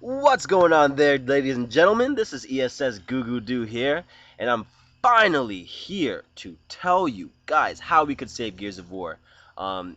What's going on there, ladies and gentlemen? This is ESS Goo Doo here, and I'm finally here to tell you guys how we could save Gears of War. I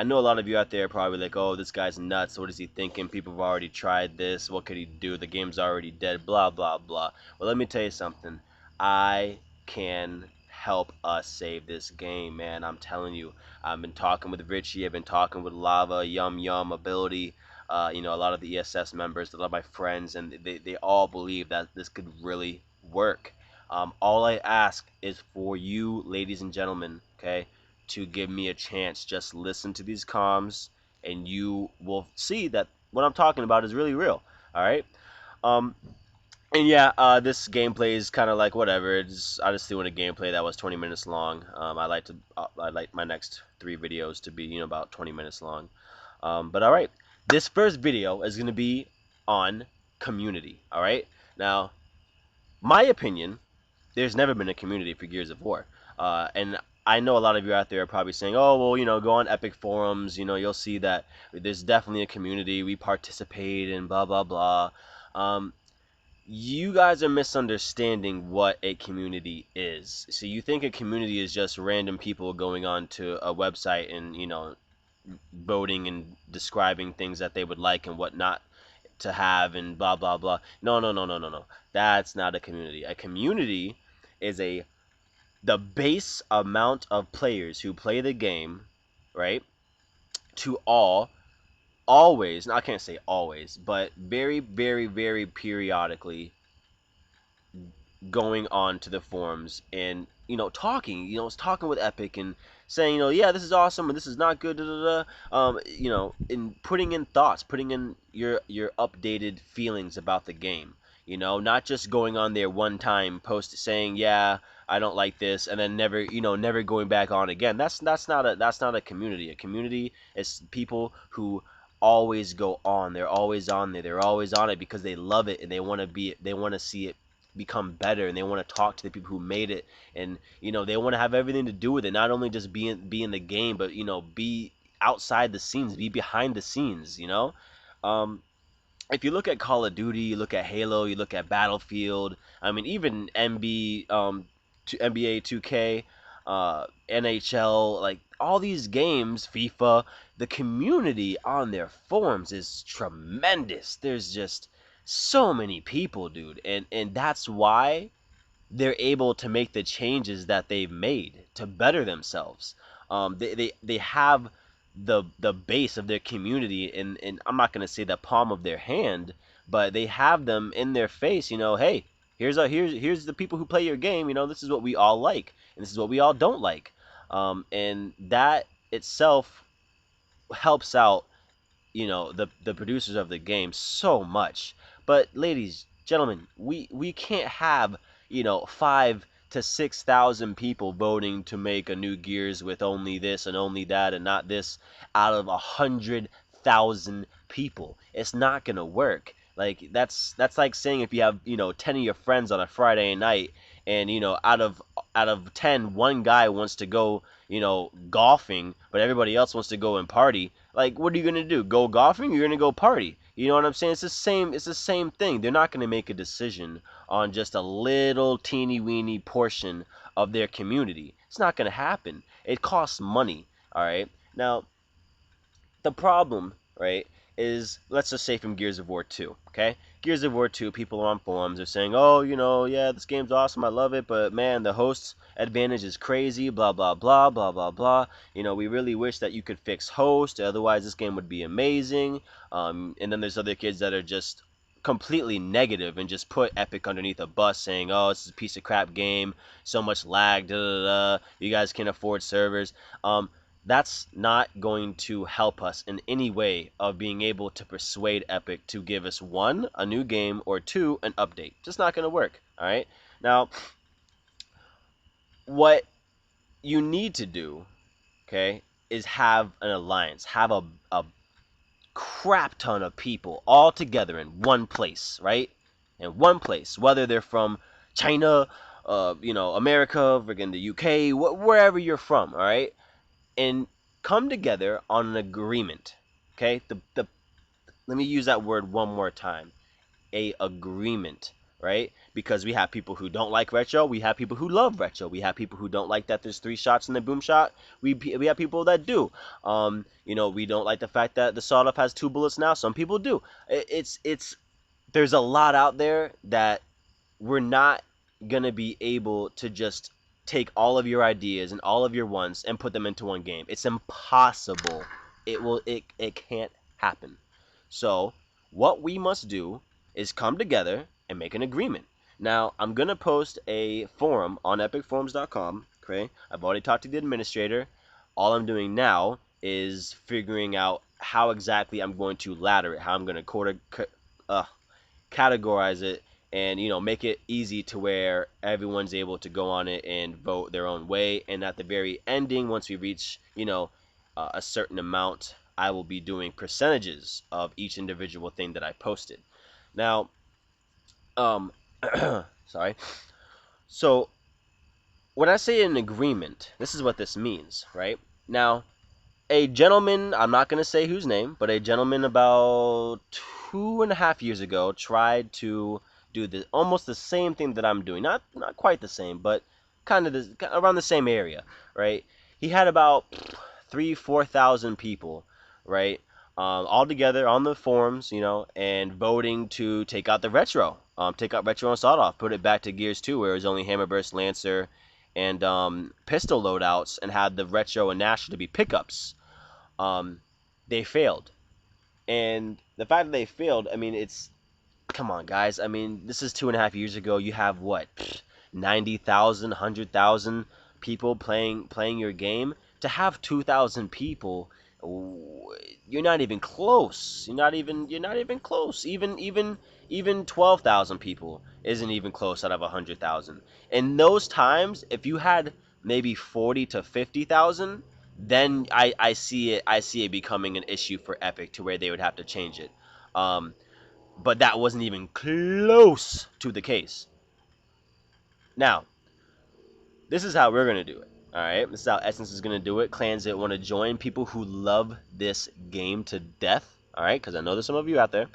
know a lot of you out there are probably like, oh, this guy's nuts. What is he thinking? People have already tried this. What could he do? The game's already dead. Blah, blah, blah. Well, let me tell you something. I can help us save this game, man. I'm telling you. I've been talking with Richie. I've been talking with Lava, Yum Yum, Ability. A lot of the ESS members, a lot of my friends, and they all believe that this could really work. All I ask is for you, ladies and gentlemen, okay, to give me a chance. Just listen to these comms, and you will see that what I'm talking about is really real. All right. Um, and yeah, this gameplay is kind of like whatever. I just doing a gameplay that was 20 minutes long. I like my next 3 videos to be about 20 minutes long. But all right, this first video is gonna be on community. All right, now my opinion, there's never been a community for Gears of War, and I know a lot of you out there are probably saying, oh well, go on Epic forums. You'll see that there's definitely a community. We participate in blah blah blah. Um, you guys are misunderstanding what a community is. So you think a community is just random people going on to a website and voting and describing things that they would like and what not to have and blah blah blah. No, no, no, no, no, no. That's not a community. A community is the base amount of players who play the game, right? To always, I can't say always, but very, very, very periodically going on to the forums and talking with Epic and saying yeah, this is awesome and this is not good, da, da, da. And putting in thoughts, putting in your updated feelings about the game. Not just going on there one time, post saying yeah, I don't like this, and then never going back on again. That's not a community. A community is people who always go on. They're always on there. They're always on it because they love it and they want to see it become better, and they want to talk to the people who made it, and they want to have everything to do with it, not only just be in the game, but be outside the scenes, be behind the scenes. um if you look at Call of Duty, you look at Halo, you look at Battlefield, I mean even NBA 2K, NHL, like all these games, FIFA, the community on their forums is tremendous. There's just so many people, dude, and that's why they're able to make the changes that they've made to better themselves. They have the base of their community in I'm not gonna say the palm of their hand, but they have them in their face. Hey, here's the people who play your game. This is what we all like, and this is what we all don't like. And that itself helps out the producers of the game so much. But ladies, gentlemen, we can't have 5 to 6 thousand people voting to make a new Gears with only this and only that and not this out of 100,000 people. It's not gonna work. Like that's like saying if you have 10 of your friends on a Friday night, and out of 10, one guy wants to go golfing, but everybody else wants to go and party. Like, what are you gonna do? Go golfing? You're gonna go party. You know what I'm saying? It's the same. It's the same thing. They're not gonna make a decision on just a little teeny weeny portion of their community. It's not gonna happen. It costs money. All right. Now, the problem, right, is, let's just say from Gears of War 2, okay? Gears of War 2, people on forums are saying, oh, yeah, this game's awesome, I love it, but man, the host's advantage is crazy, blah, blah, blah, blah, blah, blah. We really wish that you could fix host, otherwise this game would be amazing. And then there's other kids that are just completely negative and just put Epic underneath a bus saying, oh, this is a piece of crap game, so much lag, da da da, you guys can't afford servers. That's not going to help us in any way of being able to persuade Epic to give us, one, a new game, or two, an update. Just not going to work. All right. Now, what you need to do, okay, is have an alliance, have a crap ton of people all together in one place, right? In one place, whether they're from China, America, friggin' the UK, wherever you're from, all right? And come together on an agreement. Okay, the let me use that word one more time, a agreement, right? Because we have people who don't like retro, we have people who love retro, we have people who don't like that there's three shots in the boom shot. We have people that do. We don't like the fact that the sawed off has two bullets now. Some people do. It's there's a lot out there that we're not gonna be able to just take all of your ideas and all of your wants and put them into one game. It's impossible. It can't happen. So what we must do is come together and make an agreement. Now, I'm going to post a forum on epicforums.com, okay? I've already talked to the administrator. All I'm doing now is figuring out how exactly I'm going to ladder it, how I'm going to categorize it, and make it easy to where everyone's able to go on it and vote their own way. And at the very ending, once we reach a certain amount, I will be doing percentages of each individual thing that I posted. Now, sorry. So when I say an agreement, this is what this means, right? Now, a gentleman, I'm not going to say whose name, but a gentleman about 2.5 years ago tried to do almost the same thing that I'm doing. Not quite the same, but kind of around the same area, right? He had about 3,000-4,000 people, right? All together on the forums, and voting to take out the retro. Take out retro and sawed off, put it back to Gears 2, where it was only Hammerburst, Lancer, and pistol loadouts, and had the retro and Nash to be pickups. They failed. And the fact that they failed, I mean, come on, guys. I mean, this is 2.5 years ago. You have what, 90,000, 100,000 people playing your game. To have 2,000 people, you're not even close. You're not even close. Even 12,000 people isn't even close out of 100,000. In those times, if you had maybe 40 to 50,000, then I see it becoming an issue for Epic to where they would have to change it. But that wasn't even close to the case. Now, this is how we're gonna do it. Alright, this is how Essence is gonna do it. Clans that want to join, people who love this game to death. Alright, because I know there's some of you out there.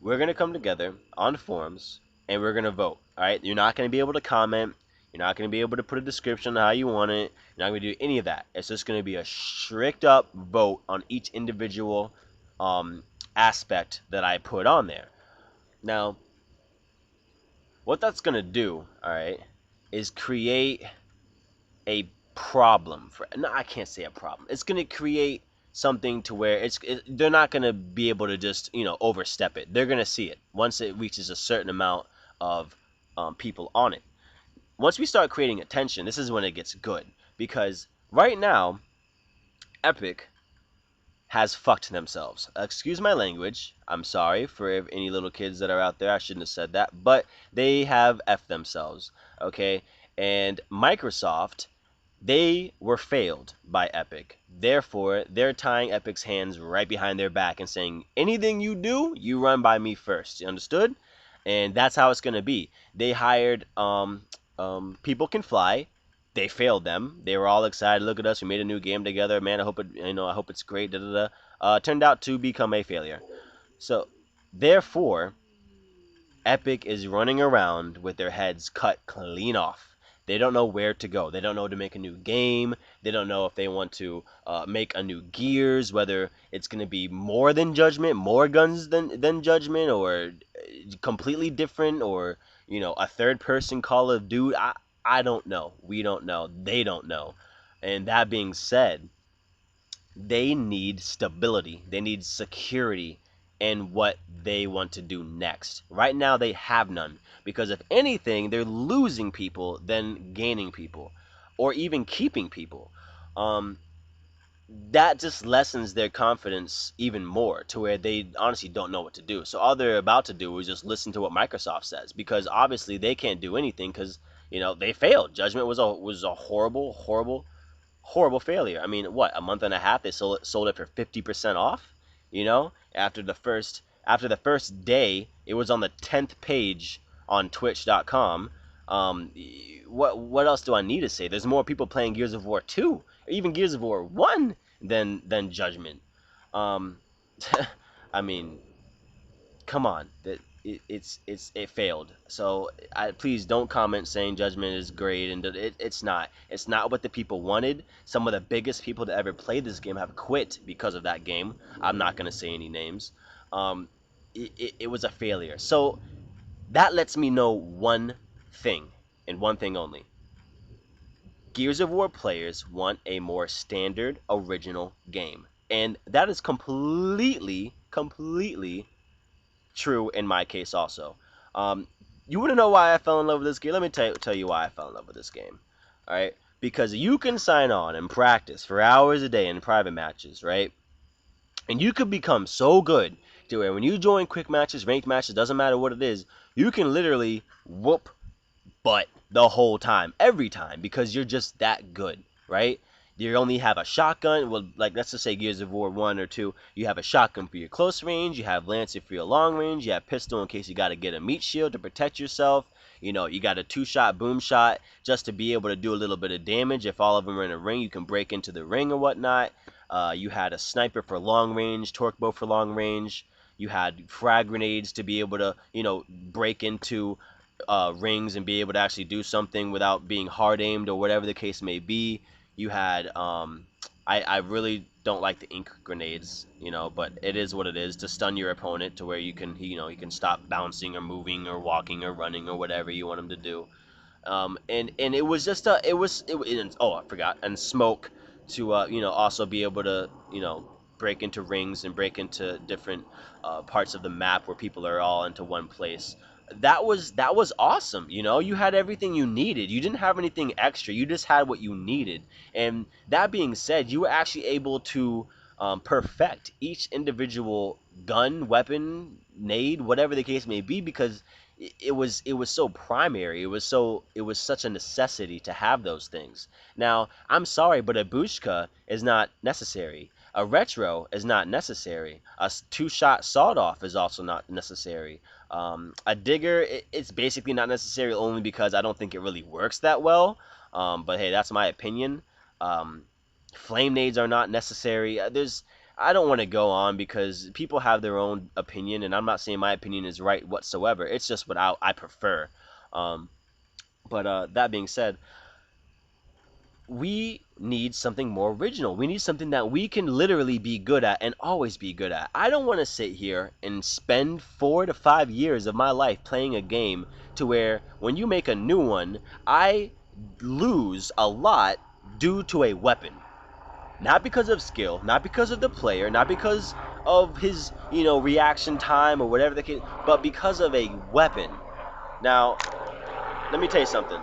We're gonna come together on forums and we're gonna vote. Alright, you're not gonna be able to comment. You're not gonna be able to put a description on how you want it. You're not gonna do any of that. It's just gonna be a strict up vote on each individual aspect that I put on there. Now, what that's gonna do, alright, is create a problem for. No, I can't say a problem. It's gonna create something to where they're not gonna be able to just overstep it. They're gonna see it once it reaches a certain amount of people on it. Once we start creating attention, this is when it gets good, because right now Epic has fucked themselves. Excuse my language. I'm sorry for any little kids that are out there. I shouldn't have said that, but they have effed themselves. Okay, and Microsoft, they were failed by Epic. Therefore, they're tying Epic's hands right behind their back and saying, anything you do, you run by me first. You understood? And that's how it's gonna be. They hired People Can Fly. They failed them. They were all excited. Look at us. We made a new game together. Man, I hope it's great. Da da da. Turned out to become a failure. So, therefore, Epic is running around with their heads cut clean off. They don't know where to go. They don't know to make a new game. They don't know if they want to make a new Gears, whether it's going to be more than Judgment, more guns than Judgment, or completely different, or a third-person Call of Duty. I don't know. We don't know. They don't know. And that being said, they need stability. They need security in what they want to do next. Right now, they have none. Because if anything, they're losing people than gaining people. Or even keeping people. That just lessens their confidence even more, to where they honestly don't know what to do. So all they're about to do is just listen to what Microsoft says, because obviously they can't do anything, because they failed. Judgment was a horrible failure. I mean, what, a month and a half they sold it for 50% off. After the first day, it was on the 10th page on Twitch.com. What else do I need to say? There's more people playing Gears of War 2, or even Gears of War 1 than Judgment. I mean, come on, it failed. So please don't comment saying Judgment is great, and it's not. It's not what the people wanted. Some of the biggest people to ever play this game have quit because of that game. I'm not gonna say any names. Um, it was a failure. So that lets me know one thing, and one thing only. Gears of War players want a more standard, original game. And that is completely true in my case also. You want to know why I fell in love with this game? Let me tell you why I fell in love with this game. All right? Because you can sign on and practice for hours a day in private matches, right? And you could become so good to where when you join quick matches, ranked matches, doesn't matter what it is, you can literally whoop butt the whole time, every time, because you're just that good, right? You only have a shotgun. Well, like let's just say Gears of War 1 or 2, you have a shotgun for your close range, you have Lancer for your long range, you have pistol in case you got to get a meat shield to protect yourself. You know, you got a 2-shot boom shot just to be able to do a little bit of damage. If all of them are in a ring, you can break into the ring or whatnot. You had a sniper for long range, torque bow for long range. You had frag grenades to be able to, break into rings and be able to actually do something without being hard aimed or whatever the case may be. You had I really don't like the ink grenades, but it is what it is to stun your opponent to where you can you can stop bouncing or moving or walking or running or whatever you want them to do. And it was just oh, I forgot, and smoke to also be able to break into rings and break into different parts of the map where people are all into one place. That was awesome. You had everything you needed. You didn't have anything extra. You just had what you needed. And that being said, you were actually able to perfect each individual gun, weapon, nade, whatever the case may be, because it was so primary. It was such a necessity to have those things. Now, I'm sorry, but a Bushka is not necessary. A retro is not necessary. A 2-shot sawed off is also not necessary. A digger, it's basically not necessary only because I don't think it really works that well. But hey, that's my opinion. Flame nades are not necessary. I don't want to go on because people have their own opinion, and I'm not saying my opinion is right whatsoever. It's just what I prefer. But that being said, we need something more original. We need something that we can literally be good at and always be good at. I don't want to sit here and spend 4 to 5 years of my life playing a game to where when you make a new one, I lose a lot due to a weapon. Not because of skill, not because of the player, not because of his, reaction time or whatever the case, but because of a weapon. Now, let me tell you something.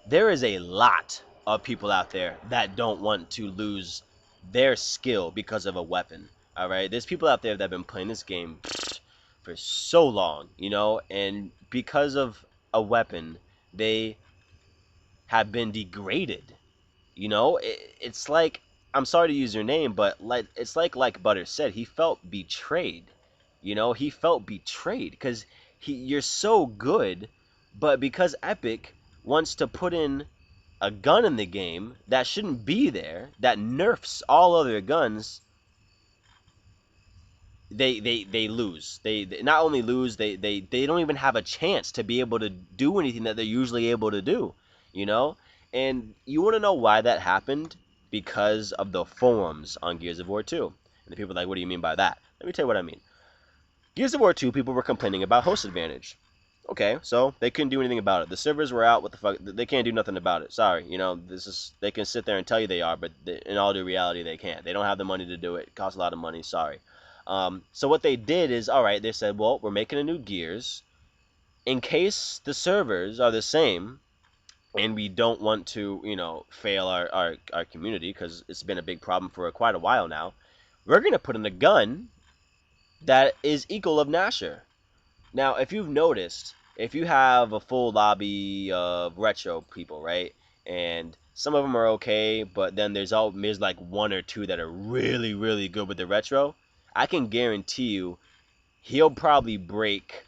There is a lot of people out there that don't want to lose their skill because of a weapon. All right, there's people out there that have been playing this game for so long, and because of a weapon, they have been degraded. It's like, I'm sorry to use your name, but it's like Butter said, he felt betrayed. He felt betrayed because you're so good, but because Epic wants to put in a gun in the game that shouldn't be there, that nerfs all other guns, they lose. They not only lose, they don't even have a chance to be able to do anything that they're usually able to do, And you want to know why that happened? Because of the forums on Gears of War 2. And the people are like, what do you mean by that? Let me tell you what I mean. Gears of War 2, people were complaining about host advantage. Okay, so they couldn't do anything about it. The servers were out. What the fuck? They can't do nothing about it. Sorry, they can sit there and tell you they are, but in all due reality, they can't. They don't have the money to do it. It costs a lot of money. Sorry. So what they did is, all right, they said, well, we're making a new Gears. In case the servers are the same, and we don't want to, fail our community, because it's been a big problem for quite a while now, we're going to put in a gun that is equal of Gnasher. Now, if you've noticed, if you have a full lobby of retro people, right, and some of them are okay, but then there's like 1 or 2 that are really, really good with the retro, I can guarantee you he'll probably break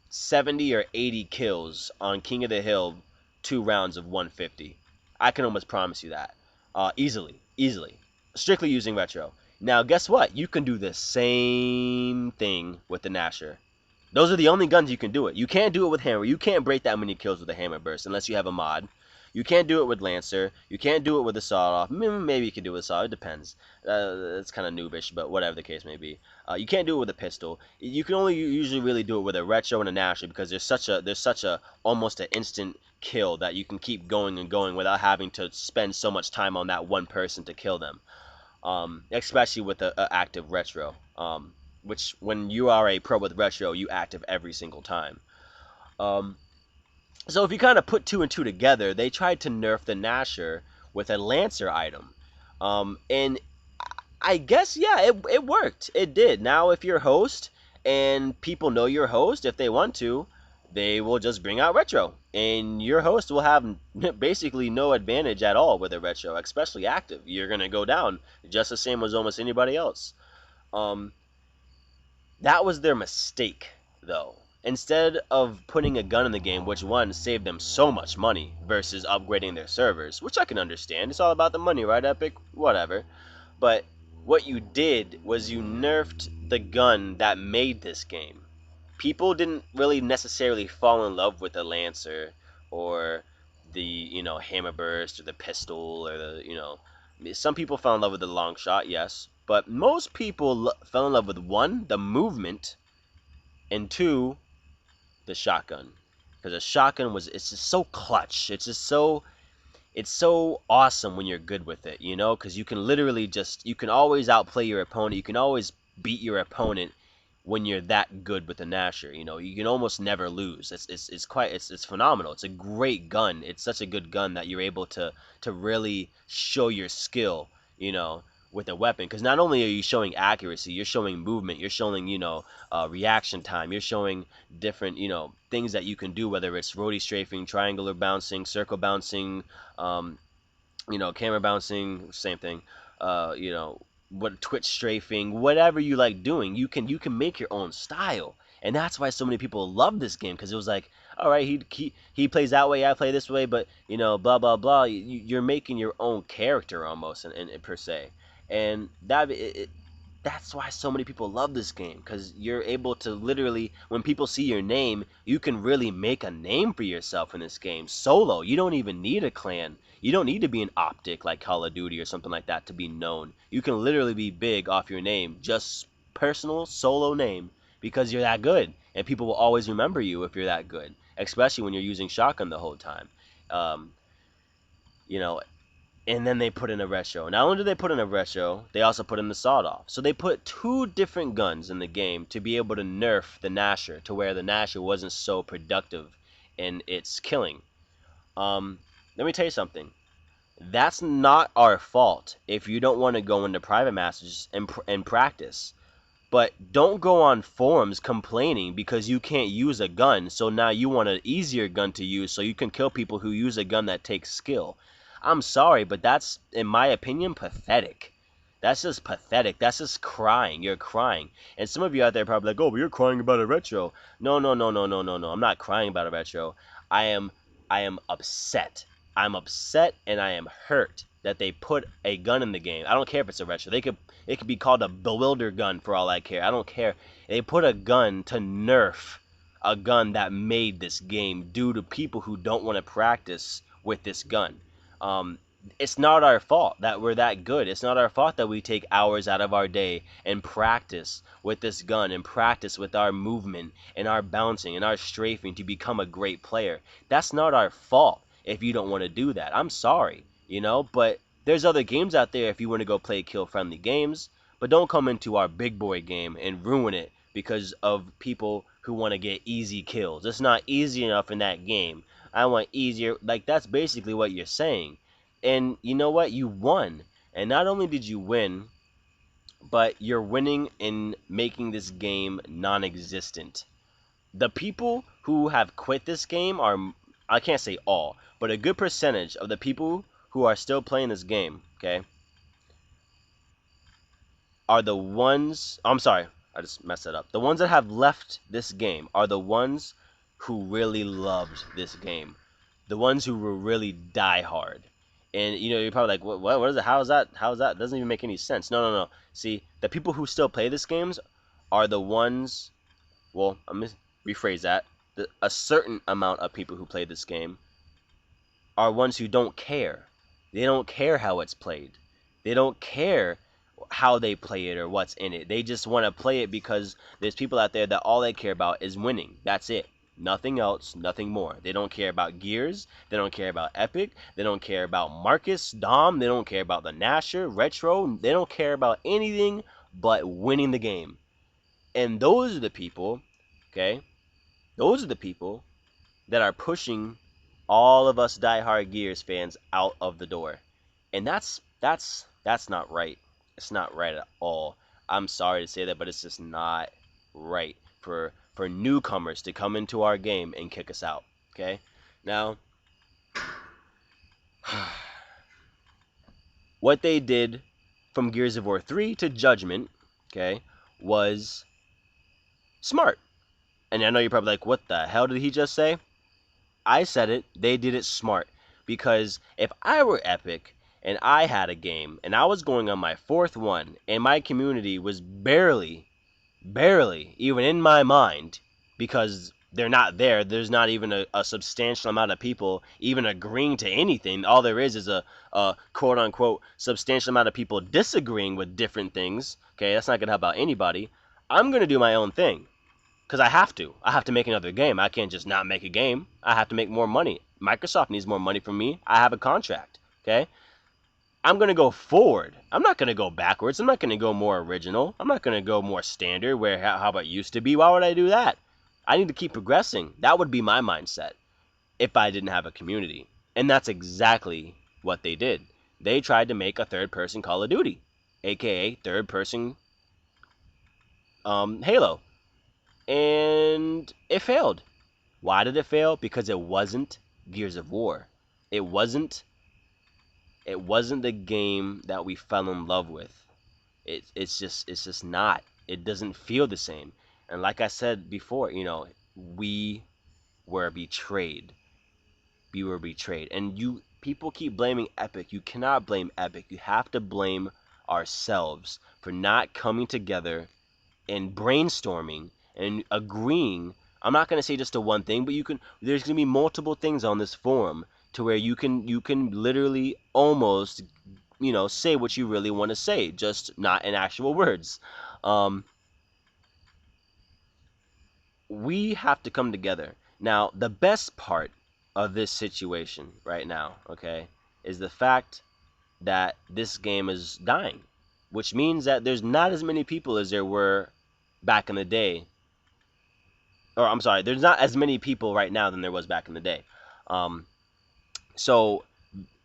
70 or 80 kills on King of the Hill 2 rounds of 150. I can almost promise you that. Easily. Strictly using retro. Now, guess what? You can do the same thing with the Gnasher. Those are the only guns you can do it. You can't do it with Hammer. You can't break that many kills with a Hammer Burst unless you have a mod. You can't do it with Lancer. You can't do it with a Sawed-Off. Maybe you can do it with Sawed. It depends. It's kind of noobish, but whatever the case may be. You can't do it with a pistol. You can only usually really do it with a Retro and a Gnasher because there's such a almost an instant kill that you can keep going and going without having to spend so much time on that one person to kill them. Especially with a active Retro. Which when you are a pro with Retro, you active every single time. So if you kind of put two and two together, they tried to nerf the Gnasher with a Lancer item. And I guess, yeah, it worked. It did. Now if you're host and people know you're host, if they want to, they will just bring out Retro. And your host will have basically no advantage at all with a Retro, especially active. You're going to go down just the same as almost anybody else. That was their mistake, though. Instead of putting a gun in the game, which one saved them so much money versus upgrading their servers, which I can understand. It's all about the money, right, Epic? Whatever. But what you did was you nerfed the gun that made this game. People didn't really necessarily fall in love with the Lancer or the, Hammer Burst or the pistol or some people fell in love with the long shot, yes. But most people fell in love with one, the movement, and two, the shotgun. Because a shotgun it's just so clutch. It's so awesome when you're good with it, because you can literally you can always outplay your opponent. You can always beat your opponent when you're that good with the Gnasher. You can almost never lose. It's phenomenal. It's a great gun. It's such a good gun that you're able to really show your skill, with a weapon. Because not only are you showing accuracy, you're showing movement, you're showing reaction time, you're showing different things that you can do, whether it's roadie strafing, triangular bouncing, circle bouncing, camera bouncing, same thing, what twitch strafing, whatever you like doing, you can make your own style. And that's why so many people love this game, because it was like, all right, he plays that way, I play this way, but blah blah blah. You're making your own character almost, and per se, and that's why so many people love this game, because you're able to literally, when people see your name, you can really make a name for yourself in this game solo. You don't even need a clan. You don't need to be an Optic like Call of Duty or something like that to be known. You can literally be big off your name, just personal solo name, because you're that good, and people will always remember you if you're that good, especially when you're using shotgun the whole time. And then they put in a Retro. Not only did they put in a Retro, they also put in the Sawed-Off. So they put two different guns in the game to be able to nerf the Gnasher, to where the Gnasher wasn't so productive in its killing. Let me tell you something. That's not our fault if you don't want to go into private masters and practice. But don't go on forums complaining because you can't use a gun, so now you want an easier gun to use so you can kill people who use a gun that takes skill. I'm sorry, but that's, in my opinion, pathetic. That's just pathetic. That's just crying. You're crying. And some of you out there are probably like, oh, but you're crying about a Retro. No. I'm not crying about a Retro. I am upset. I'm upset and I am hurt that they put a gun in the game. I don't care if it's a Retro. It could be called a Bewilder gun for all I care. I don't care. They put a gun to nerf a gun that made this game due to people who don't want to practice with this gun. It's not our fault that we're that good. It's not our fault that we take hours out of our day and practice with this gun and practice with our movement and our bouncing and our strafing to become a great player. That's not our fault if you don't want to do that. I'm sorry, but there's other games out there if you want to go play kill-friendly games, but don't come into our big boy game and ruin it because of people who want to get easy kills. It's not easy enough in that game. I want easier. Like, that's basically what you're saying. And you know what? You won. And not only did you win, but you're winning in making this game non-existent. The people who have quit this game are, I can't say all, but a good percentage of the people who are still playing this game, okay, are the ones, I'm sorry, I just messed that up. The ones that have left this game are the ones who really loved this game. The ones who were really die hard. And you're probably like, what is it? How is that? How is that? Doesn't even make any sense. No, no, no. See, the people who still play this games are the ones. Well, I'm gonna rephrase that. A certain amount of people who play this game are ones who don't care. They don't care how it's played. They don't care how they play it or what's in it. They just want to play it because there's people out there that all they care about is winning. That's it. Nothing else, nothing more. They don't care about Gears. They don't care about Epic. They don't care about Marcus, Dom. They don't care about the Nasher, Retro. They don't care about anything but winning the game. And those are the people, okay? Those are the people that are pushing all of us diehard Gears fans out of the door. And that's not right. It's not right at all. I'm sorry to say that, but it's just not right for newcomers to come into our game and kick us out. Okay? Now, what they did from Gears of War 3 to Judgment, okay, was smart. And I know you're probably like, what the hell did he just say? I said it. They did it smart. Because if I were Epic and I had a game and I was going on my fourth one and my community was barely even in my mind, because they're not there, there's not even a substantial amount of people even agreeing to anything. All there is a quote unquote substantial amount of people disagreeing with different things. Okay, that's not gonna help out anybody. I'm gonna do my own thing. Because I have to. I have to make another game. I can't just not make a game. I have to make more money. Microsoft needs more money from me. I have a contract. Okay? I'm going to go forward. I'm not going to go backwards. I'm not going to go more original. I'm not going to go more standard where how it used to be. Why would I do that? I need to keep progressing. That would be my mindset if I didn't have a community. And that's exactly what they did. They tried to make a third-person Call of Duty, aka third-person Halo. And it failed. Why did it fail? Because it wasn't Gears of War. It wasn't the game that we fell in love with. It's just not. It doesn't feel the same. And like I said before, we were betrayed. We were betrayed. And people keep blaming Epic. You cannot blame Epic. You have to blame ourselves for not coming together and brainstorming and agreeing. I'm not going to say just to one thing, but there's going to be multiple things on this forum to where you can literally almost say what you really want to say, just not in actual words. We have to come together. Now, the best part of this situation right now, okay, is the fact that this game is dying, which means that there's not as many people as there were back in the day. Or I'm sorry, there's not as many people right now than there was back in the day. So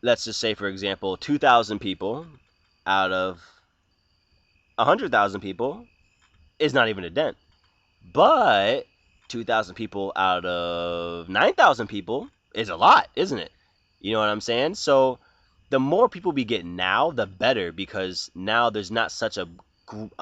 let's just say, for example, 2,000 people out of 100,000 people is not even a dent. But 2,000 people out of 9,000 people is a lot, isn't it? You know what I'm saying? So the more people we get now, the better, because now there's not such a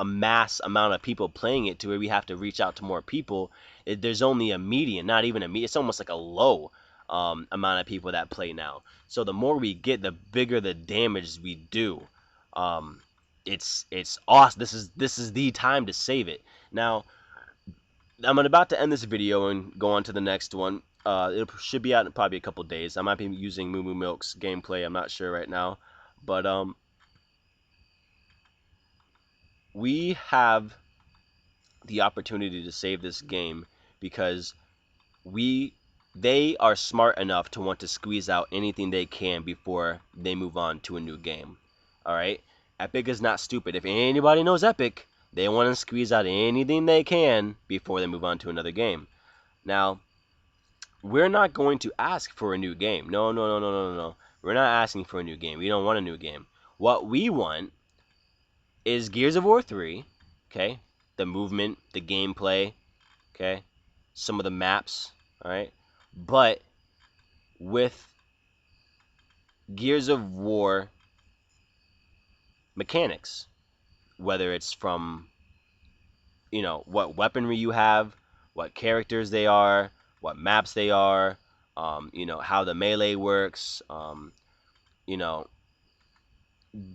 mass amount of people playing it to where we have to reach out to more people. There's only a median, not even a median. It's almost like a low amount of people that play now. So the more we get, the bigger the damage we do. It's awesome. This is the time to save it. Now, I'm about to end this video and go on to the next one. It should be out in probably a couple days. I might be using Moo Moo Milk's gameplay. I'm not sure right now, but we have the opportunity to save this game because they are smart enough to want to squeeze out anything they can before they move on to a new game. All right, Epic is not stupid. If anybody knows Epic, they want to squeeze out anything they can before they move on to another game. Now, we're not going to ask for a new game. No, no, no, no, no, no. We're not asking for a new game. We don't want a new game. What we want is Gears of War 3, okay? The movement, the gameplay, okay? Some of the maps, all right? But with Gears of War mechanics, whether it's from, what weaponry you have, what characters they are, what maps they are, how the melee works, you know,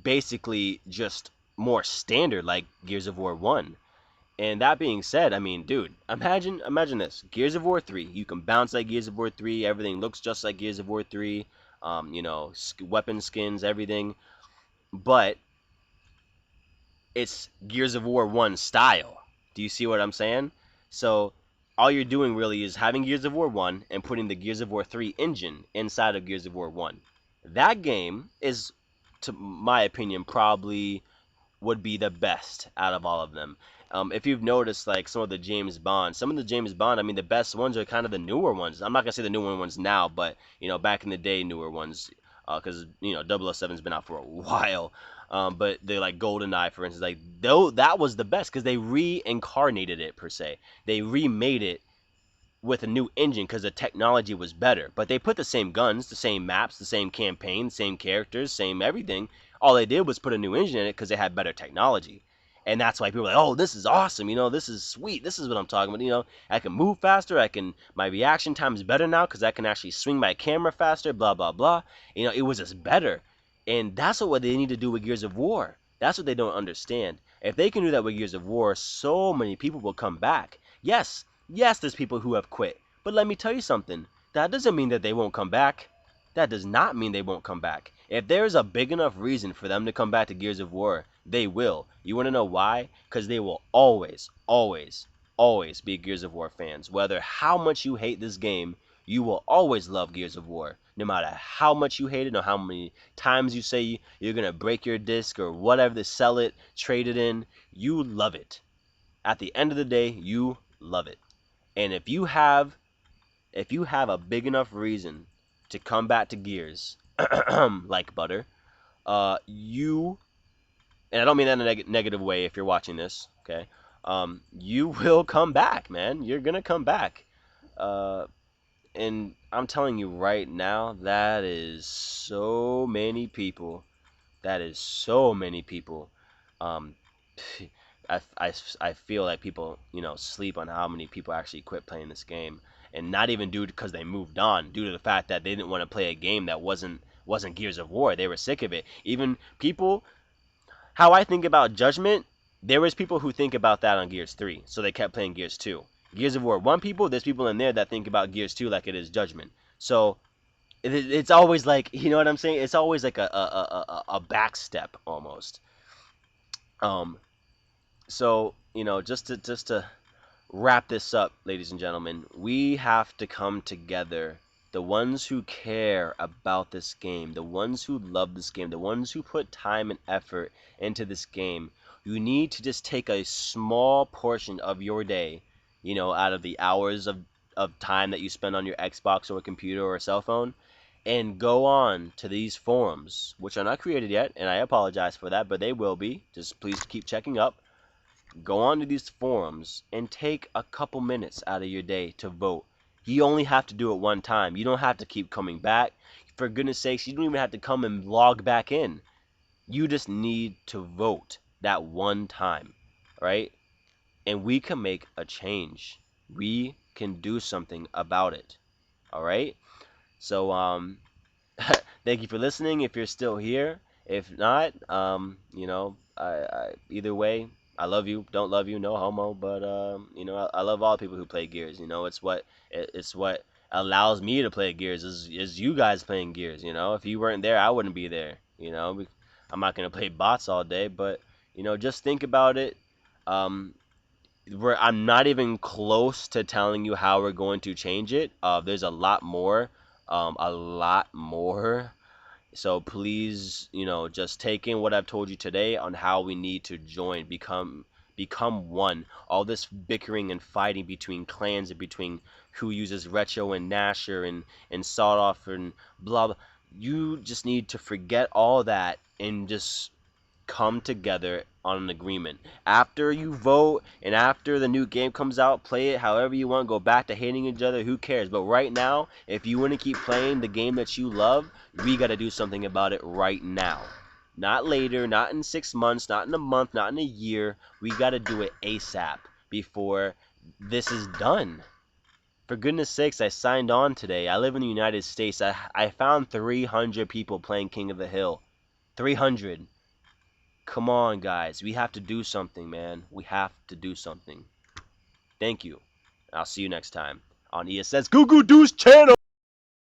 basically just more standard like Gears of War 1. And that being said, I mean, dude, imagine this. Gears of War 3, you can bounce like Gears of War 3, everything looks just like Gears of War 3, weapon skins, everything. But it's Gears of War 1 style. Do you see what I'm saying? So all you're doing really is having Gears of War 1 and putting the Gears of War 3 engine inside of Gears of War 1. That game is, to my opinion, probably would be the best out of all of them. If you've noticed, like some of the James Bond, I mean, the best ones are kind of the newer ones. I'm not gonna say the newer ones now, but back in the day, newer ones, because 007's been out for a while. But they like GoldenEye, for instance, like though that was the best because they reincarnated it per se. They remade it with a new engine because the technology was better. But they put the same guns, the same maps, the same campaign, same characters, same everything. All they did was put a new engine in it because they had better technology. And that's why people are like, oh, this is awesome. This is sweet. This is what I'm talking about. I can move faster. My reaction time is better now because I can actually swing my camera faster, blah, blah, blah. It was just better. And that's what they need to do with Gears of War. That's what they don't understand. If they can do that with Gears of War, so many people will come back. Yes, there's people who have quit. But let me tell you something. That doesn't mean that they won't come back. That does not mean they won't come back. If there's a big enough reason for them to come back to Gears of War, they will. You want to know why? Because they will always, always, always be Gears of War fans. Whether how much you hate this game, you will always love Gears of War. No matter how much you hate it, or how many times you say you're going to break your disc or whatever to sell it, trade it in, you love it. At the end of the day, you love it. And if you have a big enough reason to come back to Gears, like butter, you, and I don't mean that in a negative way if you're watching this, okay? You will come back, man. You're gonna come back. And I'm telling you right now, that is so many people. That is so many people. Um, I feel like people, sleep on how many people actually quit playing this game. And not even due because they moved on, due to the fact that they didn't want to play a game that wasn't Gears of War. They were sick of it. Even people, how I think about Judgment, there was people who think about that on Gears 3, so they kept playing Gears 2. Gears of War 1 people, there's people in there that think about Gears 2 like it is Judgment. So it's always like, you know what I'm saying? It's always like a back step almost. So just to wrap this up, ladies and gentlemen, we have to come together. The ones who care about this game, the ones who love this game, the ones who put time and effort into this game, you need to just take a small portion of your day, out of the hours of time that you spend on your Xbox or a computer or a cell phone, and go on to these forums, which are not created yet, and I apologize for that, but they will be. Just please keep checking up. Go on to these forums and take a couple minutes out of your day to vote. You only have to do it one time. You don't have to keep coming back. For goodness sakes, you don't even have to come and log back in. You just need to vote that one time, right? And we can make a change. We can do something about it. All right? So thank you for listening if you're still here. If not, either way, I love you, don't love you, no homo, but I love all people who play Gears. It's what allows me to play Gears is you guys playing Gears. If you weren't there, I wouldn't be there. I'm not gonna play bots all day, but just think about it. I'm not even close to telling you how we're going to change it. There's a lot more, a lot more. So please, just take in what I've told you today on how we need to join, become one. All this bickering and fighting between clans and between who uses Retro and Nasher and Sawed Off and blah blah. You just need to forget all that and just come together on an agreement. After you vote and after the new game comes out, play it however you want, go back to hating each other, who cares? But right now, if you want to keep playing the game that you love, we got to do something about it right now. Not later, not in 6 months, not in a month, not in a year. We got to do it ASAP before this is done. For goodness sakes, I signed on today. I live in the United States. I found 300 people playing King of the Hill. 300. Come on, guys. We have to do something, man. We have to do something. Thank you. I'll see you next time on ESS Goo Goo Doo's channel.